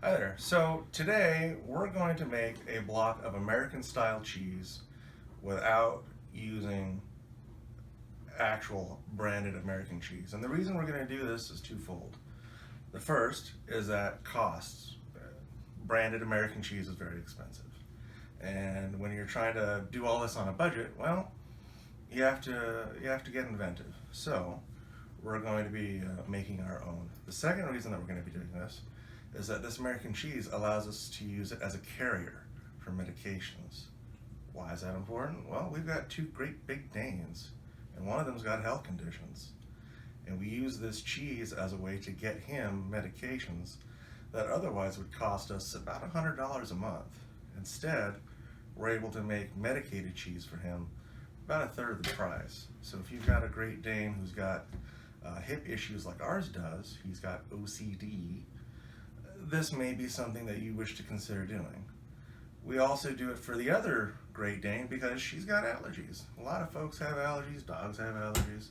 Hi there. So today we're going to make a block of American style cheese without using actual branded American cheese. And the reason we're going to do this is twofold. The first is that costs. Branded American cheese is very expensive. And when you're trying to do all this on a budget, well, you have to get inventive. So we're going to be making our own. The second reason that we're going to be doing this is that this American cheese allows us to use it as a carrier for medications. Why is that important? Well, we've got two great big Danes, and one of them's got health conditions. And we use this cheese as a way to get him medications that otherwise would cost us about $100 a month. Instead, we're able to make medicated cheese for him about a third of the price. So if you've got a Great Dane who's got hip issues like ours does, he's got OCD, this may be something that you wish to consider doing. We also do it for the other Great Dane because she's got allergies. A lot of folks have allergies, dogs have allergies.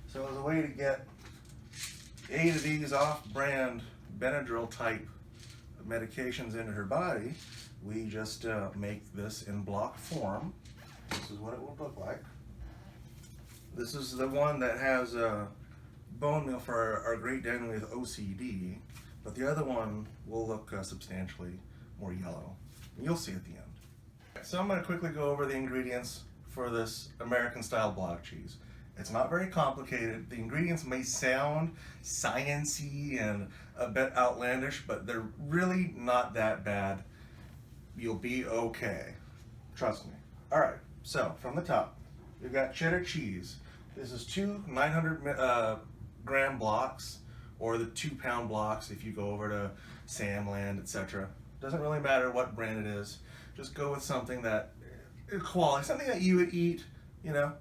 So as a way to get 8 of these off-brand Benadryl type medications into her body, we just make this in block form. This is what it will look like. This is the one that has bone meal for our Great Dane with OCD. But the other one will look substantially more yellow. And you'll see at the end. So I'm going to quickly go over the ingredients for this American style block cheese. It's not very complicated. The ingredients may sound science-y and a bit outlandish, but they're really not that bad. You'll be okay. Trust me. All right, so from the top, we've got cheddar cheese. This is two 900 gram blocks, or the 2-pound blocks if you go over to Samland, etc. Doesn't really matter what brand it is. Just go with something that quality, something that you would eat, you know.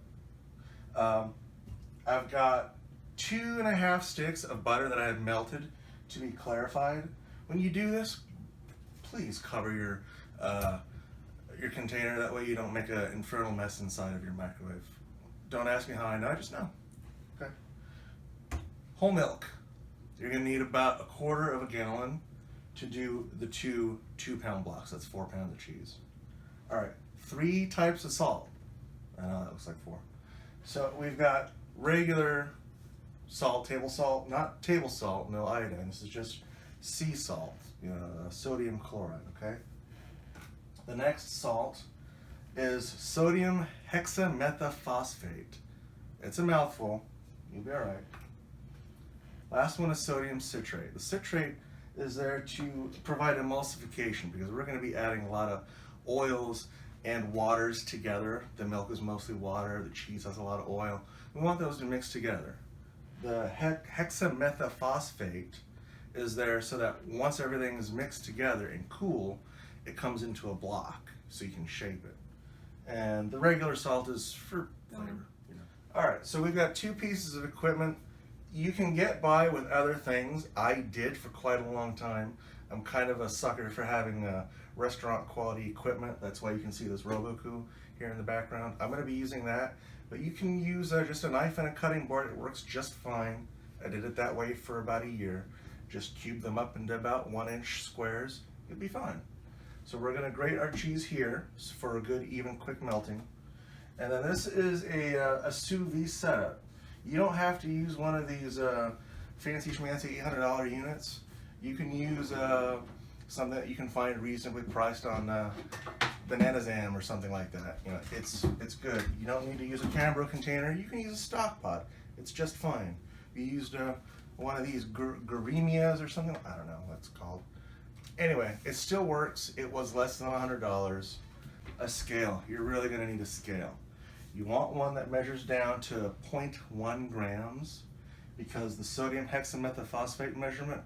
I've got 2.5 sticks of butter that I have melted to be clarified. When you do this, please cover your container. That way you don't make an infernal mess inside of your microwave. Don't ask me how I know, I just know. Okay. Whole milk. You're going to need about 1/4 gallon to do the two 2-pound blocks. That's 4 pounds of cheese. All right, 3 types of salt. I know that looks like 4. So we've got regular salt, table salt, not table salt, no iodine. This is just sea salt, sodium chloride, okay? The next salt is sodium hexametaphosphate. It's a mouthful. You'll be all right. Last one is sodium citrate. The citrate is there to provide emulsification because we're going to be adding a lot of oils and waters together. The milk is mostly water, the cheese has a lot of oil. We want those to mix together. The hexametaphosphate is there so that once everything is mixed together and cool, it comes into a block so you can shape it. And the regular salt is for flavor. All right, so we've got 2 pieces of equipment. You can get by with other things. I did for quite a long time. I'm kind of a sucker for having restaurant quality equipment. That's why you can see this Roboku here in the background. I'm going to be using that, but you can use just a knife and a cutting board. It works just fine. I did it that way for about a year. Just cube them up into about 1-inch squares. It'll be fine. So we're going to grate our cheese here for a good, even, quick melting. And then this is a sous vide setup. You don't have to use one of these fancy schmancy $800 units. You can use something that you can find reasonably priced on Bananazam or something like that. It's good. You don't need to use a Cambro container. You can use a stock pot. It's just fine. You used one of these Garemias or something. I don't know what it's called. Anyway, it still works. It was less than $100. A scale. You're really going to need a scale. You want one that measures down to 0.1 grams because the sodium hexametaphosphate measurement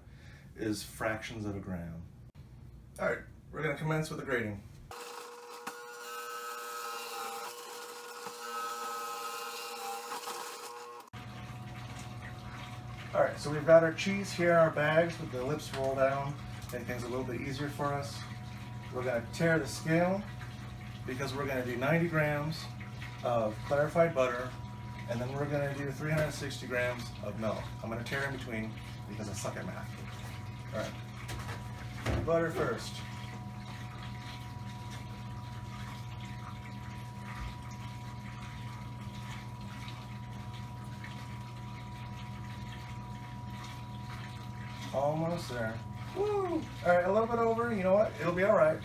is fractions of a gram. All right, we're going to commence with the grating. All right, so we've got our cheese here in our bags with the lips rolled down, make things a little bit easier for us. We're going to tear the scale because we're going to do 90 grams of clarified butter, and then we're going to do 360 grams of milk. I'm going to tear in between because I suck at math. All right. butter first. Almost there. Woo! All right, a little bit over. You know what? It'll be all right.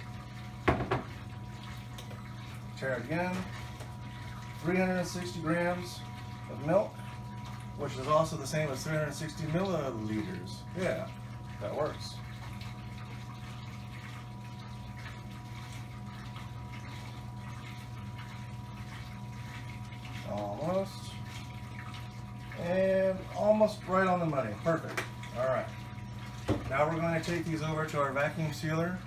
Try it again. 360 grams of milk, which is also the same as 360 milliliters. Yeah, that works. Almost. And almost right on the money. Perfect. All right. Now we're going to take these over to our vacuum sealer,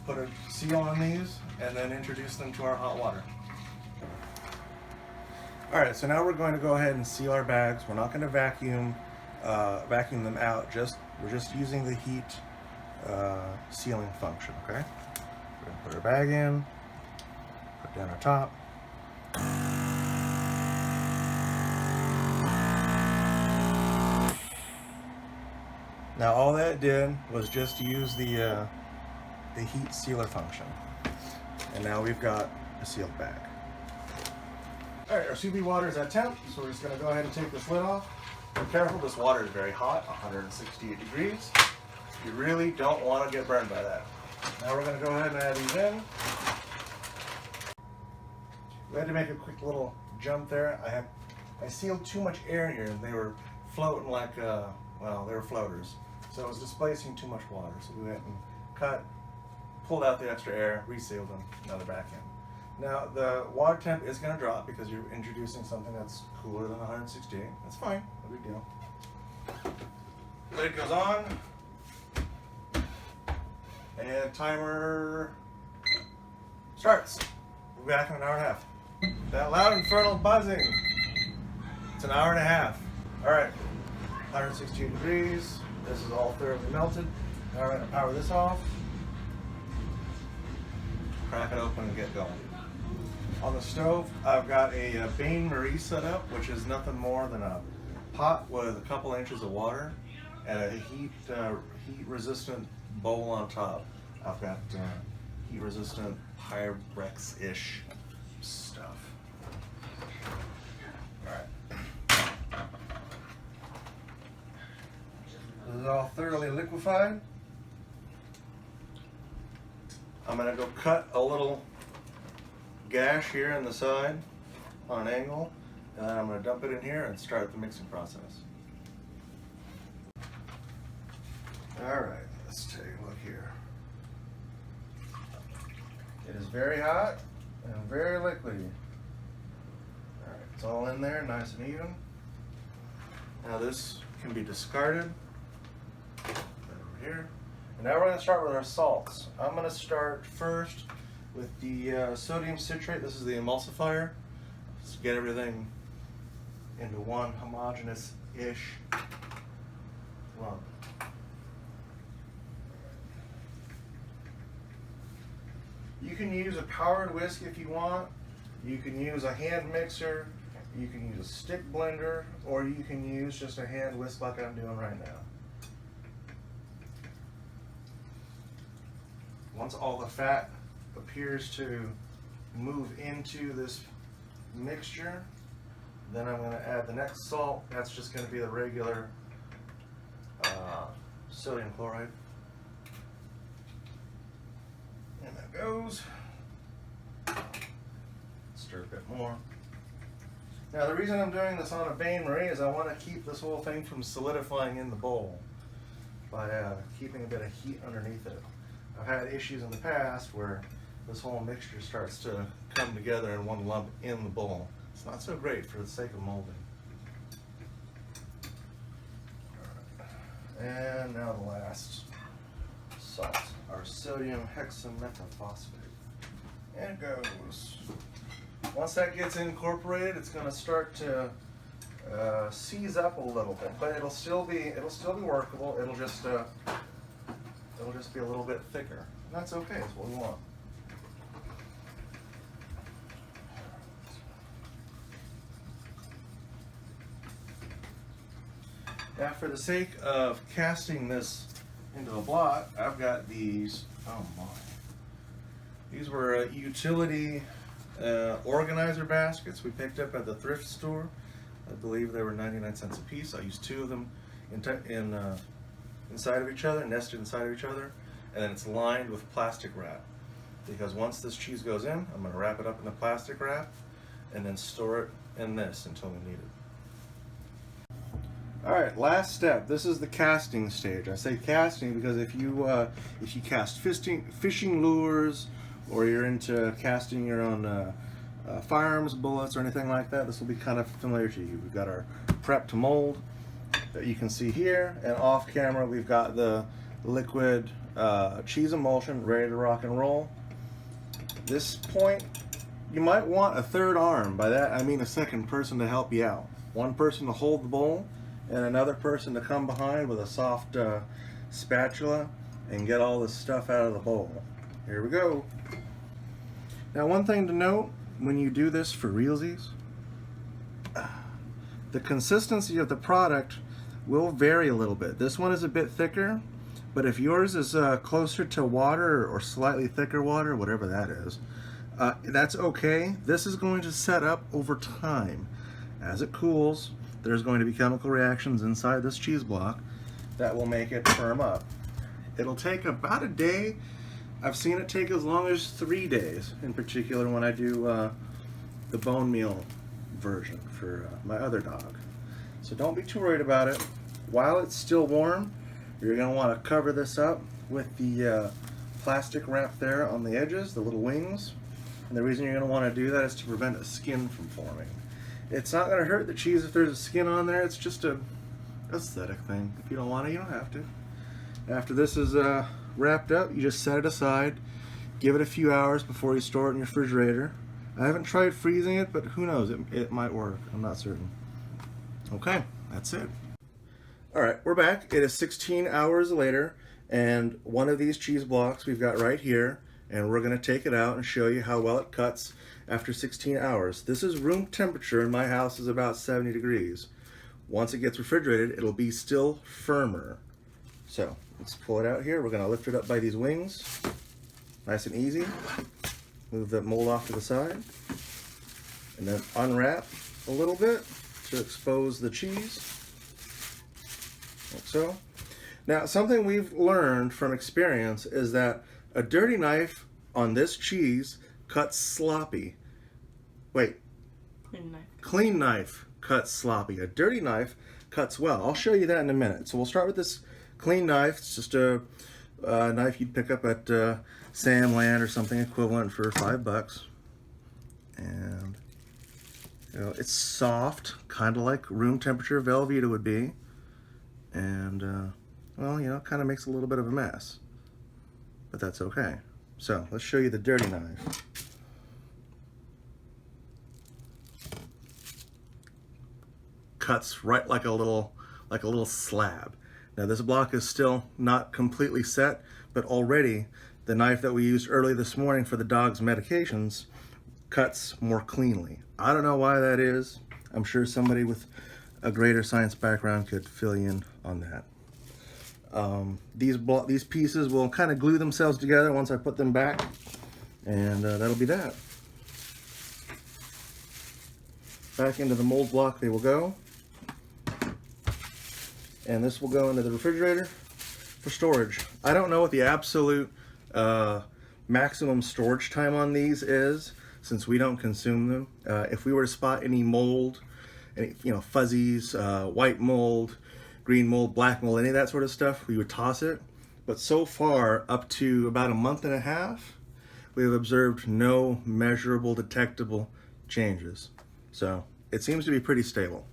put a seal on these, and then introduce them to our hot water. All right, so now we're going to go ahead and seal our bags. We're not going to vacuum them out. We're just using the heat sealing function. Okay. We're going to put our bag in, put down our top. Now all that did was just use the heat sealer function. And now we've got a sealed bag. All right, our sous vide water is at temp, so we're just gonna go ahead and take this lid off. Be careful, this water is very hot, 168 degrees. You really don't wanna get burned by that. Now we're gonna go ahead and add these in. We had to make a quick little jump there. I sealed too much air in here, and they were floating like, well, they were floaters. So it was displacing too much water. So we went and cut, pulled out the extra air, resealed them, now they're back in. Now the water temp is gonna drop because you're introducing something that's cooler than 168. That's fine, no big deal. Lid goes on. And timer starts. We'll be back in an hour and a half. That loud infernal buzzing. It's an hour and a half. All right, 168 degrees. This is all thoroughly melted. Now we're gonna power this off. Crack it open and get going. On the stove, I've got a bain-marie set up, which is nothing more than a pot with a couple inches of water and a heat-resistant bowl on top. I've got heat-resistant Pyrex-ish stuff. All right. This is all thoroughly liquefied. I'm going to go cut a little gash here in the side on an angle, and then I'm going to dump it in here and start the mixing process. All right, let's take a look here. It is very hot and very liquidy. All right, it's all in there, nice and even. Now this can be discarded. Right over here. And now we're going to start with our salts. I'm going to start first with the sodium citrate. This is the emulsifier. Just get everything into one homogeneous-ish lump. You can use a powered whisk if you want. You can use a hand mixer. You can use a stick blender, or you can use just a hand whisk like I'm doing right now. Once all the fat appears to move into this mixture, then I'm going to add the next salt. That's just going to be the regular sodium chloride. And that goes. Stir a bit more. Now the reason I'm doing this on a bain-marie is I want to keep this whole thing from solidifying in the bowl by keeping a bit of heat underneath it. I've had issues in the past where this whole mixture starts to come together in one lump in the bowl. It's not so great for the sake of molding. All right. And now the last salt, our sodium hexametaphosphate. And it goes. Once that gets incorporated, it's going to start to seize up a little bit, but it'll still be workable. It'll just be a little bit thicker. And that's okay, that's what we want. Now for the sake of casting this into the block, I've got these, oh my. These were utility organizer baskets we picked up at the thrift store. I believe they were 99 cents a piece. I used 2 of them inside of each other, nested inside of each other, and then it's lined with plastic wrap. Because once this cheese goes in, I'm going to wrap it up in the plastic wrap and then store it in this until we need it. Alright, last step. This is the casting stage. I say casting because if you cast fishing lures, or you're into casting your own firearms, bullets, or anything like that, this will be kind of familiar to you. We've got our prep to mold that you can see here, and off camera we've got the liquid cheese emulsion ready to rock and roll. This point, you might want a third arm. By that I mean a second person to help you out. One person to hold the bowl, and another person to come behind with a soft spatula and get all this stuff out of the bowl. Here we go. Now, one thing to note when you do this for realsies, the consistency of the product will vary a little bit. This one is a bit thicker, but if yours is closer to water or slightly thicker water, whatever that is, that's okay. This is going to set up over time. As it cools, there's going to be chemical reactions inside this cheese block that will make it firm up. It'll take about a day. I've seen it take as long as 3 days, in particular when I do the bone meal version for my other dog. So don't be too worried about it. While it's still warm, you're going to want to cover this up with the plastic wrap there on the edges, the little wings. And the reason you're going to want to do that is to prevent a skin from forming. It's not going to hurt the cheese if there's a skin on there. It's just a aesthetic thing. If you don't want to, you don't have to. After this is wrapped up, you just set it aside, give it a few hours before you store it in your refrigerator. I haven't tried freezing it, but who knows, it might work. I'm not certain. Okay, that's it. Alright, we're back. It is 16 hours later, and one of these cheese blocks we've got right here, and we're going to take it out and show you how well it cuts after 16 hours. This is room temperature, and my house is about 70 degrees. Once it gets refrigerated, it'll be still firmer. So, let's pull it out here. We're going to lift it up by these wings. Nice and easy. Move the mold off to the side. And then unwrap a little bit to expose the cheese. Like so. Now, something we've learned from experience is that a dirty knife on this cheese cuts sloppy. Wait. Clean knife. Clean knife cuts sloppy. A dirty knife cuts well. I'll show you that in a minute. So we'll start with this clean knife. It's just a knife you'd pick up at Samland or something equivalent for $5. And you know, it's soft, kind of like room temperature Velveeta would be. And well, you know, kind of makes a little bit of a mess, but that's okay. So let's show you the dirty knife. Cuts right like a little slab. Now this block is still not completely set, but already the knife that we used early this morning for the dog's medications cuts more cleanly. I don't know why that is. I'm sure somebody with a greater science background could fill you in on that. These pieces will kind of glue themselves together once I put them back, and that'll be that. Back into the mold block they will go, and this will go into the refrigerator for storage. I don't know what the absolute maximum storage time on these is, since we don't consume them. If we were to spot any mold, any, you know, fuzzies, white mold, green mold, black mold, any of that sort of stuff, we would toss it. But so far, up to about a month and a half, we have observed no measurable, detectable changes. So it seems to be pretty stable.